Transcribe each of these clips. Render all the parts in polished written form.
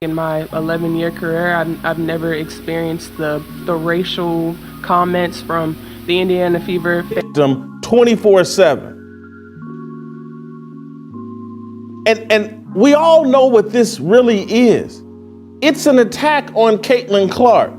In my 11-year career, I've never experienced the racial comments from the Indiana Fever victim 24/7. And we all know what this really is. It's an attack on Caitlin Clark.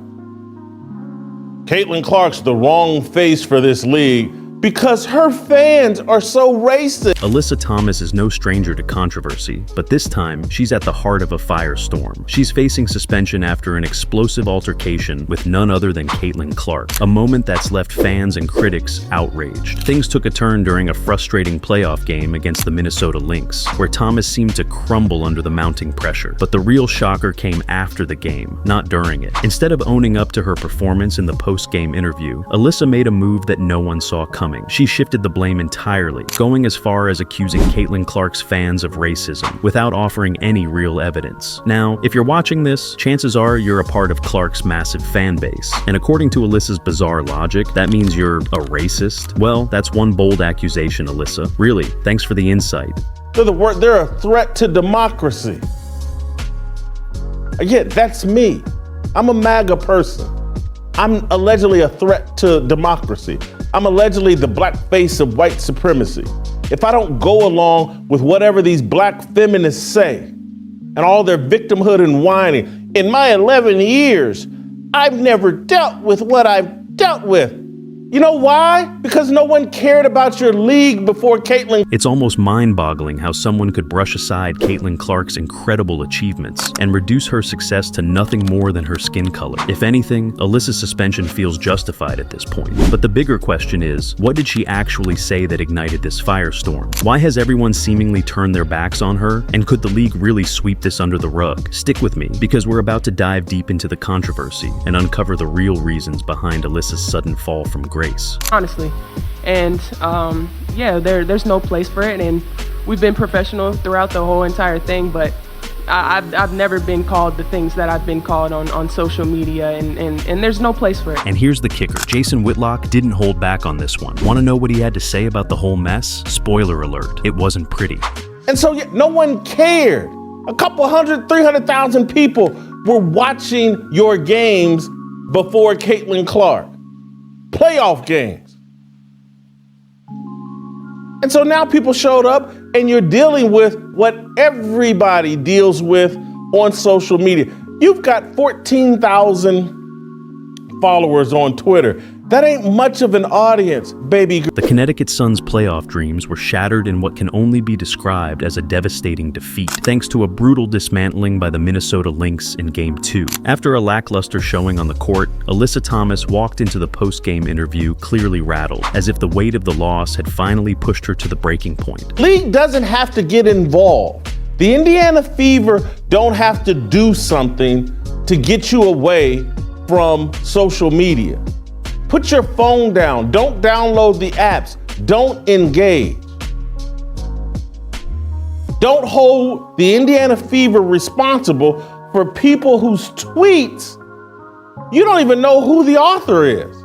Caitlin Clark's the wrong face for this league because her fans are so racist. Alyssa Thomas is no stranger to controversy, but this time she's at the heart of a firestorm. She's facing suspension after an explosive altercation with none other than Caitlin Clark, a moment that's left fans and critics outraged. Things took a turn during a frustrating playoff game against the Minnesota Lynx, where Thomas seemed to crumble under the mounting pressure. But the real shocker came after the game, not during it. Instead of owning up to her performance in the post-game interview, Alyssa made a move that no one saw coming. She shifted the blame entirely, going as far as accusing Caitlin Clark's fans of racism, without offering any real evidence. Now, if you're watching this, chances are you're a part of Clark's massive fan base. And according to Alyssa's bizarre logic, that means you're a racist? Well, that's one bold accusation, Alyssa. Really, thanks for the insight. They're a threat to democracy. Again, that's me. I'm a MAGA person. I'm allegedly a threat to democracy. I'm allegedly the black face of white supremacy. If I don't go along with whatever these black feminists say and all their victimhood and whining, in my 11 years, I've never dealt with what I've dealt with. You know why? Because no one cared about your league before Caitlin. It's almost mind-boggling how someone could brush aside Caitlin Clark's incredible achievements and reduce her success to nothing more than her skin color. If anything, Alyssa's suspension feels justified at this point. But the bigger question is, what did she actually say that ignited this firestorm? Why has everyone seemingly turned their backs on her? And could the league really sweep this under the rug? Stick with me, because we're about to dive deep into the controversy and uncover the real reasons behind Alyssa's sudden fall from grace. Honestly. And yeah, there's no place for it, and we've been professional throughout the whole entire thing, but I've never been called the things that I've been called on social media, and there's no place for it. And here's the kicker. Jason Whitlock didn't hold back on this one. Want to know what he had to say about the whole mess? Spoiler alert, it wasn't pretty. And so no one cared. A couple 300,000 people were watching your games before Caitlin Clark. Playoff games. And so now people showed up and you're dealing with what everybody deals with on social media. You've got 14,000 followers on Twitter. That ain't much of an audience, baby. The Connecticut Sun's playoff dreams were shattered in what can only be described as a devastating defeat, thanks to a brutal dismantling by the Minnesota Lynx in Game 2. After a lackluster showing on the court, Alyssa Thomas walked into the post-game interview clearly rattled, as if the weight of the loss had finally pushed her to the breaking point. League doesn't have to get involved. The Indiana Fever don't have to do something to get you away from social media. Put your phone down. Don't download the apps. Don't engage. Don't hold the Indiana Fever responsible for people whose tweets you don't even know who the author is.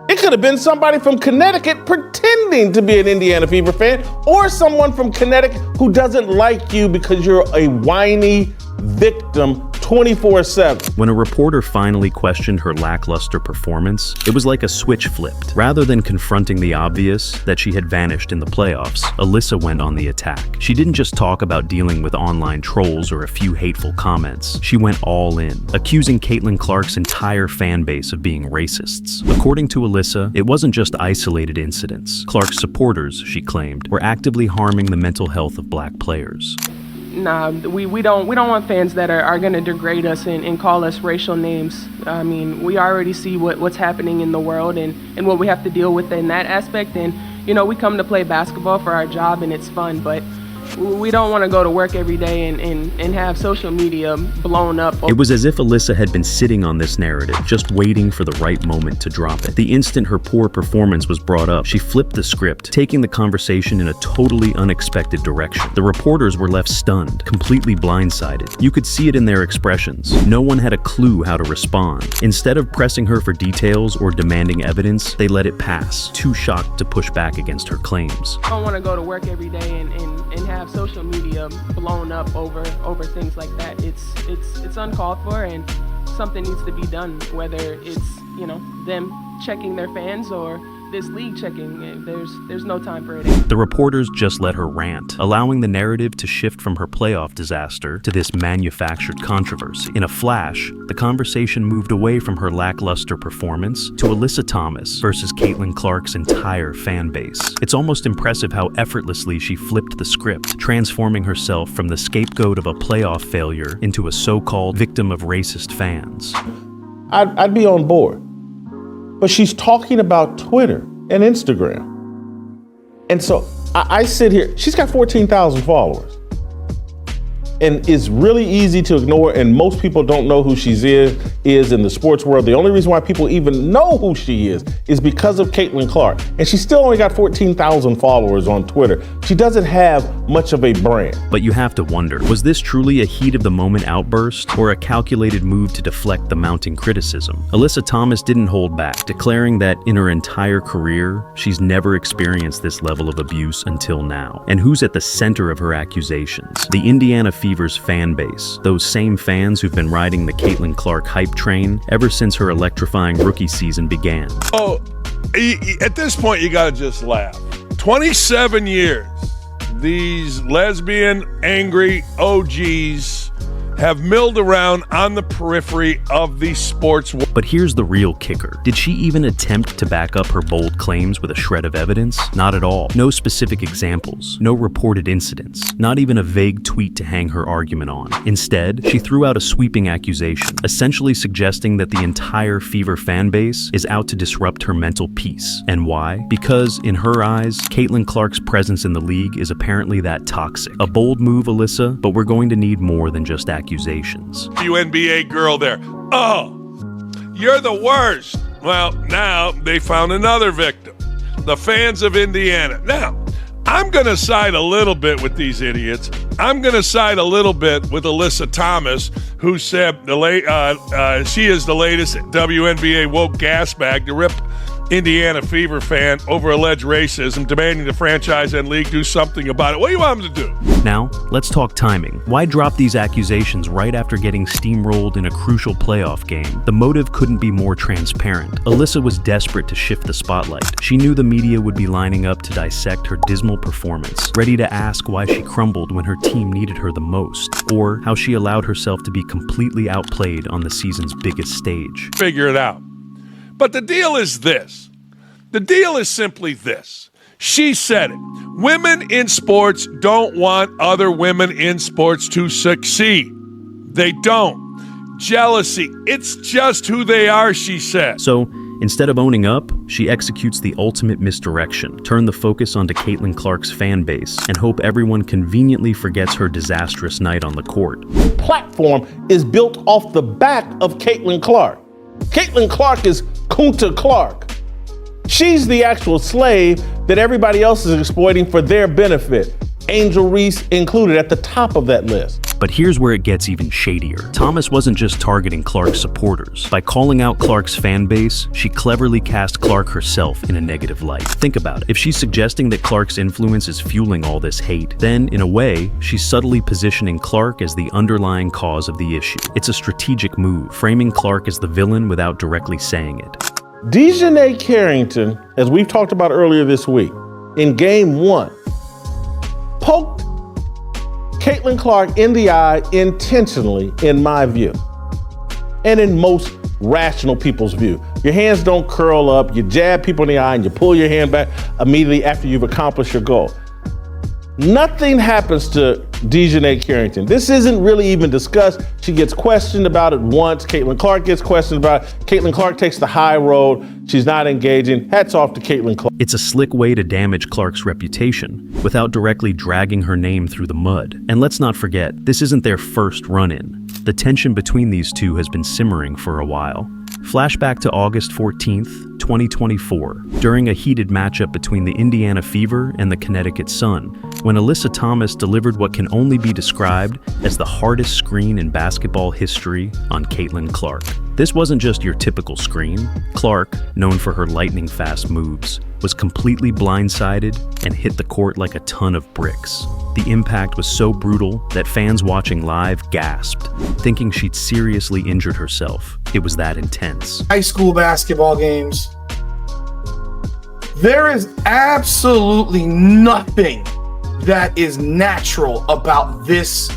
It could have been somebody from Connecticut pretending to be an Indiana Fever fan, or someone from Connecticut who doesn't like you because you're a whiny victim 24/7. When a reporter finally questioned her lackluster performance, it was like a switch flipped. Rather than confronting the obvious, that she had vanished in the playoffs, Alyssa went on the attack. She didn't just talk about dealing with online trolls or a few hateful comments. She went all in, accusing Caitlin Clark's entire fan base of being racists. According to Alyssa, it wasn't just isolated incidents. Clark's supporters, she claimed, were actively harming the mental health of black players. Nah, we don't want fans that are going to degrade us and call us racial names. I mean, we already see what's happening in the world and what we have to deal with in that aspect. And, you know, we come to play basketball for our job and it's fun, but we don't want to go to work every day and have social media blown up. It was as if Alyssa had been sitting on this narrative, just waiting for the right moment to drop it. The instant her poor performance was brought up, she flipped the script, taking the conversation in a totally unexpected direction. The reporters were left stunned, completely blindsided. You could see it in their expressions. No one had a clue how to respond. Instead of pressing her for details or demanding evidence, they let it pass, too shocked to push back against her claims. I don't want to go to work every day and have have social media blown up over things like that. It's uncalled for, and something needs to be done, whether it's, you know, them checking their fans or this league checking. There's no time for it. The reporters just let her rant, allowing the narrative to shift from her playoff disaster to this manufactured controversy. In a flash, the conversation moved away from her lackluster performance to Alyssa Thomas versus Caitlin Clark's entire fan base. It's almost impressive how effortlessly she flipped the script, transforming herself from the scapegoat of a playoff failure into a so-called victim of racist fans. I'd be on board. But she's talking about Twitter and Instagram. And so I sit here, she's got 14,000 followers. And it's really easy to ignore, and most people don't know who she is in the sports world. The only reason why people even know who she is because of Caitlin Clark. And she still only got 14,000 followers on Twitter. She doesn't have much of a brand. But you have to wonder, was this truly a heat-of-the-moment outburst or a calculated move to deflect the mounting criticism? Alyssa Thomas didn't hold back, declaring that in her entire career, she's never experienced this level of abuse until now. And who's at the center of her accusations? The Indiana Fever's fan base, those same fans who've been riding the Caitlin Clark hype train ever since her electrifying rookie season began. Oh, at this point, you gotta just laugh. 27 years, these lesbian, angry OGs have milled around on the periphery of the sports world. But here's the real kicker. Did she even attempt to back up her bold claims with a shred of evidence? Not at all. No specific examples, no reported incidents, not even a vague tweet to hang her argument on. Instead, she threw out a sweeping accusation, essentially suggesting that the entire Fever fan base is out to disrupt her mental peace. And why? Because, in her eyes, Caitlin Clark's presence in the league is apparently that toxic. A bold move, Alyssa, but we're going to need more than just accusations. WNBA girl there. Oh, you're the worst. Well, now they found another victim. The fans of Indiana. Now, I'm going to side a little bit with these idiots. I'm going to side a little bit with Alyssa Thomas, who said she is the latest WNBA woke gas bag to rip Indiana Fever fan over alleged racism, demanding the franchise and league do something about it. What do you want them to do? Now, let's talk timing. Why drop these accusations right after getting steamrolled in a crucial playoff game? The motive couldn't be more transparent. Alyssa was desperate to shift the spotlight. She knew the media would be lining up to dissect her dismal performance, ready to ask why she crumbled when her team needed her the most, or how she allowed herself to be completely outplayed on the season's biggest stage. Figure it out. But the deal is this. The deal is simply this. She said it. Women in sports don't want other women in sports to succeed. They don't. Jealousy, it's just who they are, she said. So, instead of owning up, she executes the ultimate misdirection, turn the focus onto Caitlin Clark's fan base, and hope everyone conveniently forgets her disastrous night on the court. Platform is built off the back of Caitlin Clark. Caitlin Clark is Kunta Clark. She's the actual slave that everybody else is exploiting for their benefit. Angel Reese included at the top of that list. But here's where it gets even shadier. Thomas wasn't just targeting Clark's supporters. By calling out Clark's fan base, she cleverly cast Clark herself in a negative light. Think about it. If she's suggesting that Clark's influence is fueling all this hate, then, in a way, she's subtly positioning Clark as the underlying cause of the issue. It's a strategic move, framing Clark as the villain without directly saying it. Dejanay Carrington, as we've talked about earlier this week, in Game 1, poked Caitlin Clark in the eye intentionally, in my view, and in most rational people's view. Your hands don't curl up, you jab people in the eye, and you pull your hand back immediately after you've accomplished your goal. Nothing happens to Dejanay Carrington. This isn't really even discussed. She gets questioned about it once. Caitlin Clark gets questioned about it. Caitlin Clark takes the high road. She's not engaging. Hats off to Caitlin Clark. It's a slick way to damage Clark's reputation without directly dragging her name through the mud. And let's not forget, this isn't their first run-in. The tension between these two has been simmering for a while. Flashback to August 14th, 2024, during a heated matchup between the Indiana Fever and the Connecticut Sun, when Alyssa Thomas delivered what can only be described as the hardest screen in basketball history on Caitlin Clark. This wasn't just your typical screen. Clark, known for her lightning-fast moves, was completely blindsided and hit the court like a ton of bricks. The impact was so brutal that fans watching live gasped, thinking she'd seriously injured herself. It was that intense. High school basketball games. There is absolutely nothing that is natural about this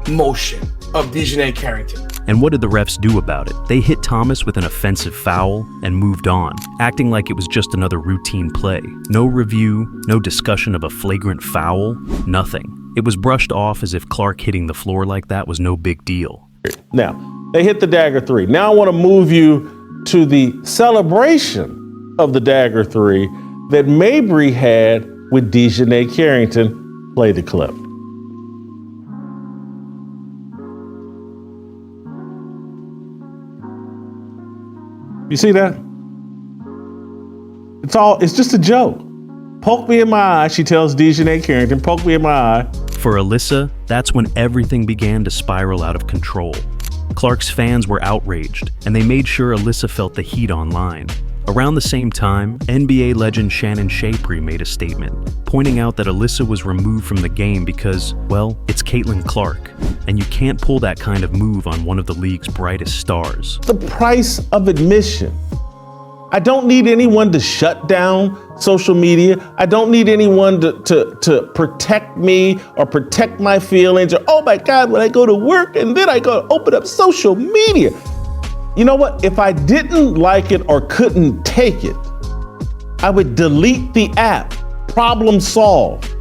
motion of Dejanay Carrington. And what did the refs do about it? They hit Thomas with an offensive foul and moved on, acting like it was just another routine play. No review, no discussion of a flagrant foul, nothing. It was brushed off as if Clark hitting the floor like that was no big deal. Now, they hit the dagger three. Now I want to move you to the celebration of the dagger three that Mabry had with Dejanay Carrington. Play the clip. You see that? It's just a joke. Poke me in my eye, she tells Dejanay Carrington, poke me in my eye. For Alyssa, that's when everything began to spiral out of control. Clark's fans were outraged, and they made sure Alyssa felt the heat online. Around the same time, NBA legend Shannon Shaprey made a statement, pointing out that Alyssa was removed from the game because, well, it's Caitlin Clark, and you can't pull that kind of move on one of the league's brightest stars. The price of admission. I don't need anyone to shut down social media. I don't need anyone to protect me or protect my feelings or, oh my God, when I go to work and then I go open up social media. You know what? If I didn't like it or couldn't take it, I would delete the app. Problem solved.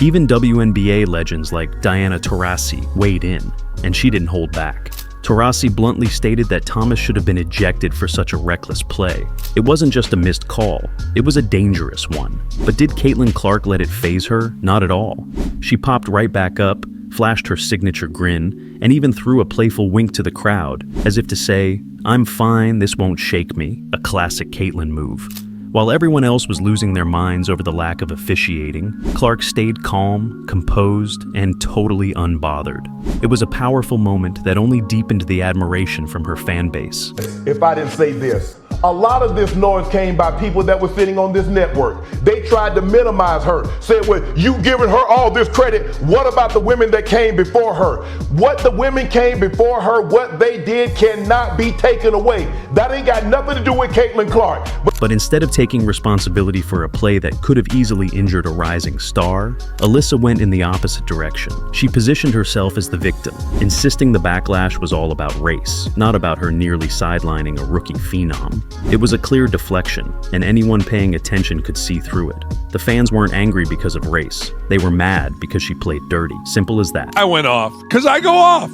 Even WNBA legends like Diana Taurasi weighed in, and she didn't hold back. Taurasi bluntly stated that Thomas should have been ejected for such a reckless play. It wasn't just a missed call, it was a dangerous one. But did Caitlin Clark let it faze her? Not at all. She popped right back up, flashed her signature grin, and even threw a playful wink to the crowd, as if to say, "I'm fine, this won't shake me," a classic Caitlin move. While everyone else was losing their minds over the lack of officiating, Clark stayed calm, composed, and totally unbothered. It was a powerful moment that only deepened the admiration from her fan base. If I didn't say this, a lot of this noise came by people that were sitting on this network. They tried to minimize her, said, well, you giving her all this credit. What about the women that came before her? What the women came before her, what they did cannot be taken away. That ain't got nothing to do with Caitlin Clark. But instead of taking responsibility for a play that could have easily injured a rising star, Alyssa went in the opposite direction. She positioned herself as the victim, insisting the backlash was all about race, not about her nearly sidelining a rookie phenom. It was a clear deflection, and anyone paying attention could see through it. The fans weren't angry because of race. They were mad because she played dirty. Simple as that. I went off, because I go off.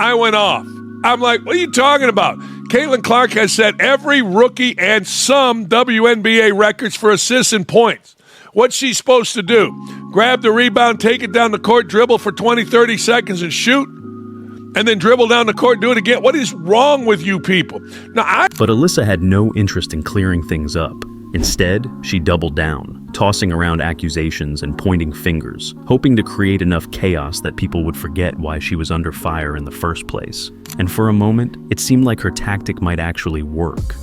I went off. I'm like, what are you talking about? Caitlin Clark has set every rookie and some WNBA records for assists and points. What's she supposed to do? Grab the rebound, take it down the court, dribble for 20, 30 seconds and shoot? And then dribble down the court and do it again? What is wrong with you people? But Alyssa had no interest in clearing things up. Instead, she doubled down, tossing around accusations and pointing fingers, hoping to create enough chaos that people would forget why she was under fire in the first place. And for a moment, it seemed like her tactic might actually work.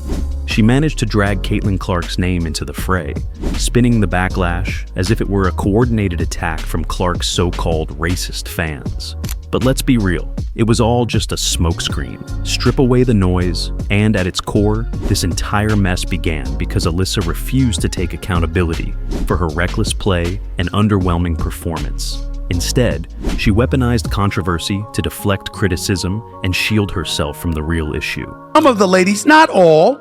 She managed to drag Caitlin Clark's name into the fray, spinning the backlash as if it were a coordinated attack from Clark's so-called racist fans. But let's be real, it was all just a smokescreen. Strip away the noise, and at its core, this entire mess began because Alyssa refused to take accountability for her reckless play and underwhelming performance. Instead, she weaponized controversy to deflect criticism and shield herself from the real issue. Some of the ladies, not all,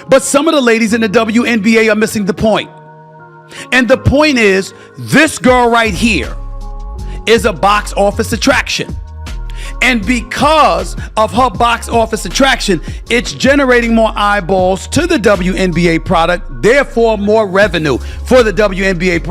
but some of the ladies in the WNBA are missing the point. And the point is, this girl right here is a box office attraction. And because of her box office attraction, it's generating more eyeballs to the WNBA product, therefore more revenue for the WNBA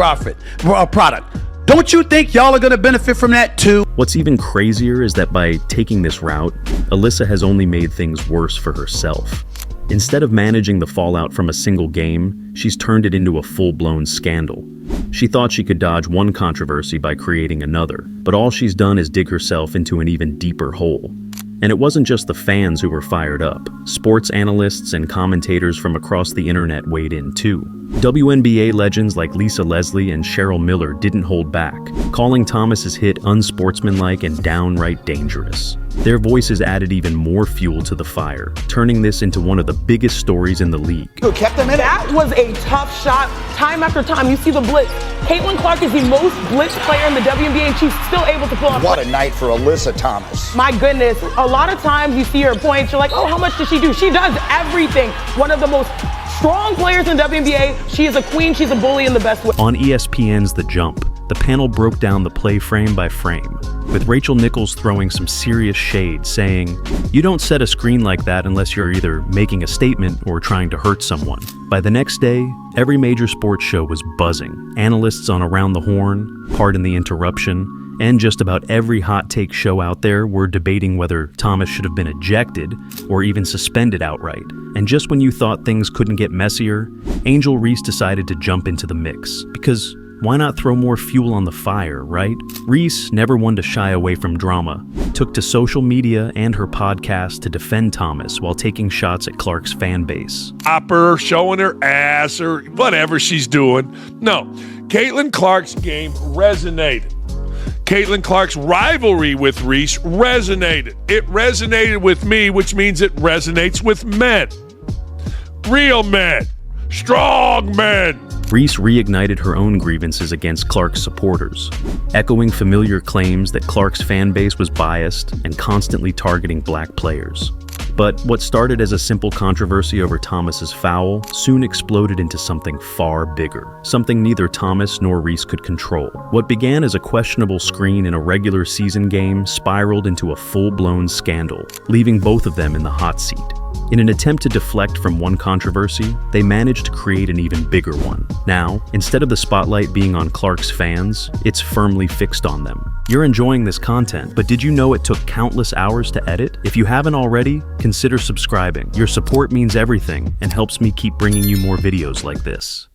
product. Don't you think y'all are going to benefit from that too? What's even crazier is that by taking this route, Alyssa has only made things worse for herself. Instead of managing the fallout from a single game, she's turned it into a full-blown scandal. She thought she could dodge one controversy by creating another, but all she's done is dig herself into an even deeper hole. And it wasn't just the fans who were fired up. Sports analysts and commentators from across the internet weighed in too. WNBA legends like Lisa Leslie and Cheryl Miller didn't hold back, calling Thomas's hit unsportsmanlike and downright dangerous. Their voices added even more fuel to the fire, turning this into one of the biggest stories in the league. Who kept them in it? That was a tough shot. Time after time, you see the blitz. Caitlin Clark is the most blitzed player in the WNBA, and she's still able to pull off. What a night for Alyssa Thomas. My goodness. A lot of times you see her points, you're like, oh, how much does she do? She does everything. One of the most strong players in WNBA. She is a queen. She's a bully in the best way. On ESPN's The Jump, the panel broke down the play frame by frame, with Rachel Nichols throwing some serious shade, saying, "You don't set a screen like that unless you're either making a statement or trying to hurt someone." By the next day, every major sports show was buzzing. Analysts on Around the Horn, Pardon the Interruption, and just about every hot take show out there were debating whether Thomas should have been ejected or even suspended outright. And just when you thought things couldn't get messier, Angel Reese decided to jump into the mix. Because why not throw more fuel on the fire, right? Reese, never one to shy away from drama, took to social media and her podcast to defend Thomas while taking shots at Clark's fan base. Her showing her ass or whatever she's doing. No, Caitlin Clark's game resonated. Caitlin Clark's rivalry with Reese resonated. It resonated with me, which means it resonates with men. Real men. Strong men. Reese reignited her own grievances against Clark's supporters, echoing familiar claims that Clark's fan base was biased and constantly targeting black players. But what started as a simple controversy over Thomas's foul soon exploded into something far bigger, something neither Thomas nor Reese could control. What began as a questionable screen in a regular season game spiraled into a full-blown scandal, leaving both of them in the hot seat. In an attempt to deflect from one controversy, they managed to create an even bigger one. Now, instead of the spotlight being on Clark's fans, it's firmly fixed on them. You're enjoying this content, but did you know it took countless hours to edit? If you haven't already, consider subscribing. Your support means everything and helps me keep bringing you more videos like this.